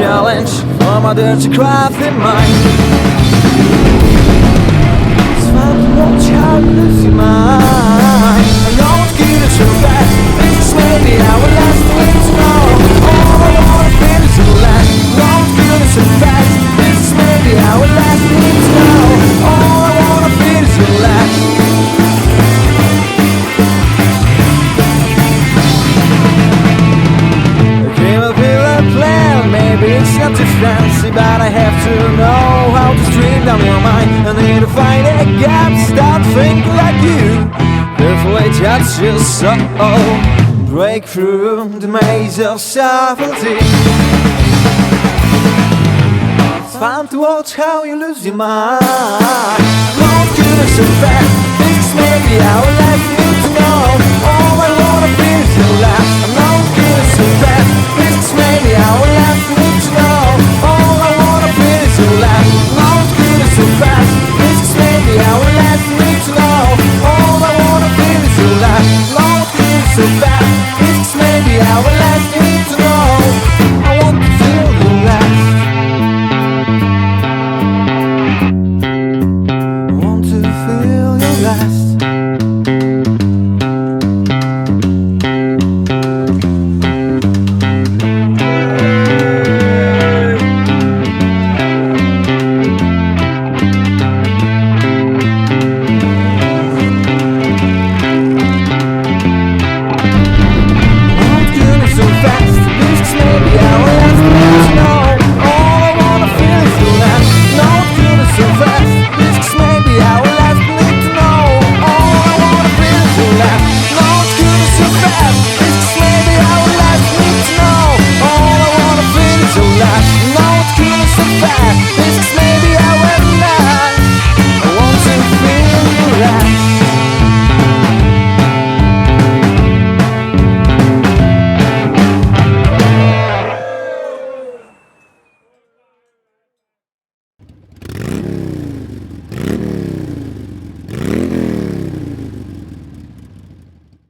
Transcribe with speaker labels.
Speaker 1: challenge for my dirty crafty mind. It's fun to watch how you lose your mind. I know it's good and so bad. This may be our last week to know. All I wanna feel is your last. I know it's good and so fast. This may be our last week to know. All I wanna feel is your last. Maybe it's not too fancy, but I have to know how to stream down your mind. I need to find a gap, start thinking like you. Carefully touch your soul, break through the maze of subtlety. It's fun to watch how you lose your mind. Love goodness so fast, this may be our last need to know. All I wanna feel is your laugh. I know goodness so fast, this may be our last.